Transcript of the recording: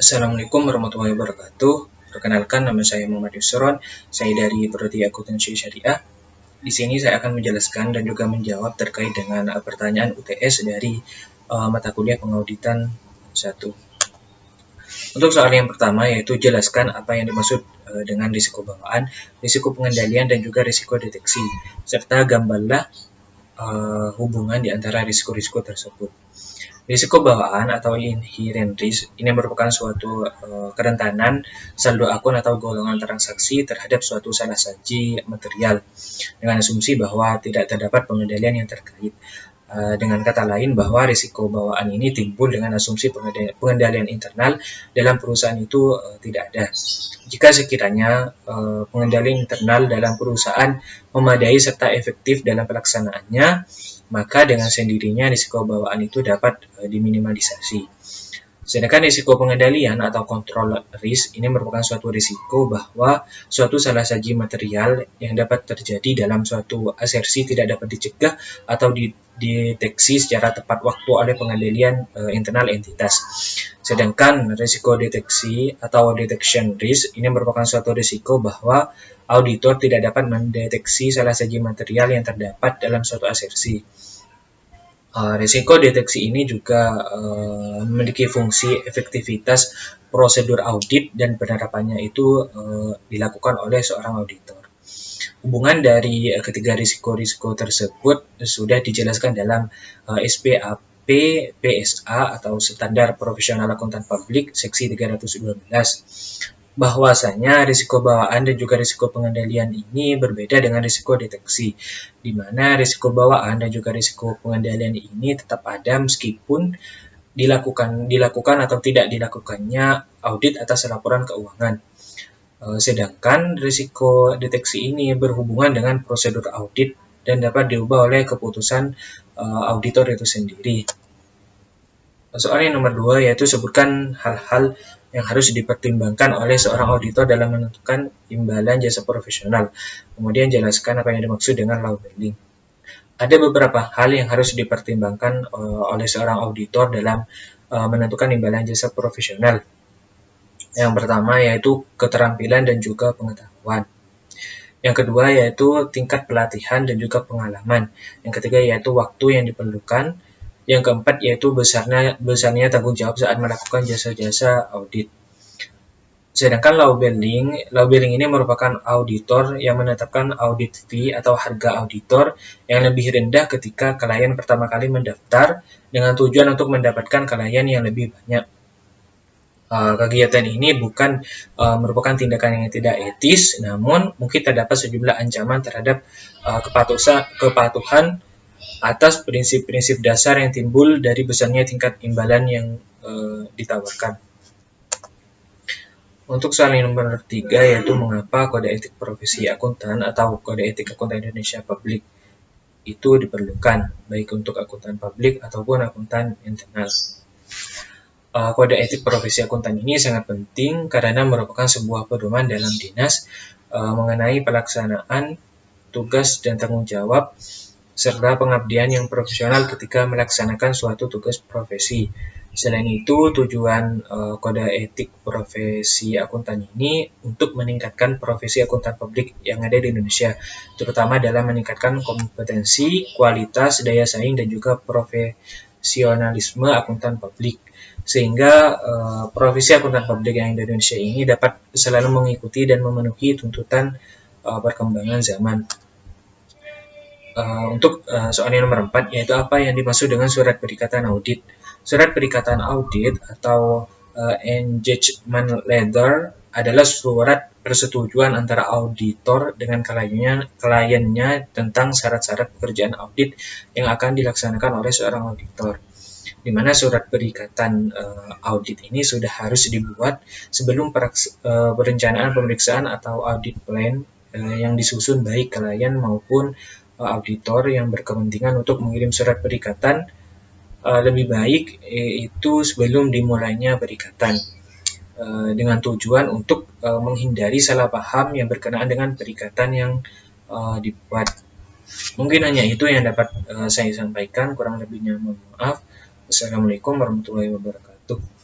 Assalamualaikum warahmatullahi wabarakatuh. Perkenalkan, nama saya Muhammad Yusron. Saya dari Prodi Akuntansi Syariah. Di sini saya akan menjelaskan dan juga menjawab terkait dengan pertanyaan UTS dari mata kuliah pengauditan 1. Untuk soal yang pertama, yaitu jelaskan apa yang dimaksud dengan risiko bawaan, risiko pengendalian, dan juga risiko deteksi, serta gambarlah hubungan di antara risiko-risiko tersebut. Risiko bawaan atau inherent risk ini merupakan suatu kerentanan saldo akun atau golongan transaksi terhadap suatu salah saji material dengan asumsi bahwa tidak terdapat pengendalian yang terkait. Dengan kata lain, bahwa risiko bawaan ini timbul dengan asumsi pengendalian internal dalam perusahaan itu tidak ada. Jika sekiranya pengendalian internal dalam perusahaan memadai serta efektif dalam pelaksanaannya, maka dengan sendirinya risiko bawaan itu dapat diminimalisasi. Sedangkan risiko pengendalian atau control risk ini merupakan suatu risiko bahwa suatu salah saji material yang dapat terjadi dalam suatu asersi tidak dapat dicegah atau dideteksi secara tepat waktu oleh pengendalian internal entitas. Sedangkan risiko deteksi atau detection risk ini merupakan suatu risiko bahwa auditor tidak dapat mendeteksi salah saji material yang terdapat dalam suatu asersi. Risiko deteksi ini juga memiliki fungsi efektivitas prosedur audit dan penerapannya itu dilakukan oleh seorang auditor. Hubungan dari ketiga risiko-risiko tersebut sudah dijelaskan dalam SPAP PSA atau Standar Profesional Akuntan Publik seksi 312. Bahwasanya risiko bawaan dan juga risiko pengendalian ini berbeda dengan risiko deteksi, di mana risiko bawaan dan juga risiko pengendalian ini tetap ada meskipun dilakukan atau tidak dilakukannya audit atas laporan keuangan. Sedangkan risiko deteksi ini berhubungan dengan prosedur audit dan dapat diubah oleh keputusan auditor itu sendiri. Soal yang nomor 2 yaitu sebutkan hal-hal yang harus dipertimbangkan oleh seorang auditor dalam menentukan imbalan jasa profesional. Kemudian jelaskan apa yang dimaksud dengan labeling. Ada beberapa hal yang harus dipertimbangkan oleh seorang auditor dalam menentukan imbalan jasa profesional. Yang pertama yaitu keterampilan dan juga pengetahuan. Yang kedua yaitu tingkat pelatihan dan juga pengalaman. Yang ketiga yaitu waktu yang diperlukan. Yang keempat yaitu besarnya tanggung jawab saat melakukan jasa-jasa audit. Sedangkan labeling ini merupakan auditor yang menetapkan audit fee atau harga auditor yang lebih rendah ketika klien pertama kali mendaftar dengan tujuan untuk mendapatkan klien yang lebih banyak. Kegiatan ini bukan merupakan tindakan yang tidak etis, namun mungkin terdapat sejumlah ancaman terhadap kepatuhan atas prinsip-prinsip dasar yang timbul dari besarnya tingkat imbalan yang ditawarkan. Untuk soal yang nomor 3 yaitu mengapa kode etik profesi akuntan atau kode etik akuntan Indonesia Publik itu diperlukan, baik untuk akuntan publik ataupun akuntan internal. Kode etik profesi akuntan ini sangat penting karena merupakan sebuah pedoman dalam dinas mengenai pelaksanaan tugas dan tanggung jawab serta pengabdian yang profesional ketika melaksanakan suatu tugas profesi. Selain itu, tujuan kode etik profesi akuntan ini untuk meningkatkan profesi akuntan publik yang ada di Indonesia, terutama dalam meningkatkan kompetensi, kualitas, daya saing, dan juga profesionalisme akuntan publik. Sehingga profesi akuntan publik yang di Indonesia ini dapat selalu mengikuti dan memenuhi tuntutan perkembangan zaman. Untuk soal yang nomor 4, yaitu apa yang dimaksud dengan surat perikatan audit. Surat perikatan audit atau engagement letter adalah surat persetujuan antara auditor dengan kliennya tentang syarat-syarat pekerjaan audit yang akan dilaksanakan oleh seorang auditor. Di mana surat perikatan audit ini sudah harus dibuat sebelum perencanaan pemeriksaan atau audit plan yang disusun baik klien maupun auditor yang berkepentingan untuk mengirim surat perikatan lebih baik itu sebelum dimulainya perikatan dengan tujuan untuk menghindari salah paham yang berkenaan dengan perikatan yang dibuat. Mungkin hanya itu yang dapat saya sampaikan, kurang lebihnya mohon maaf. Wassalamualaikum warahmatullahi wabarakatuh.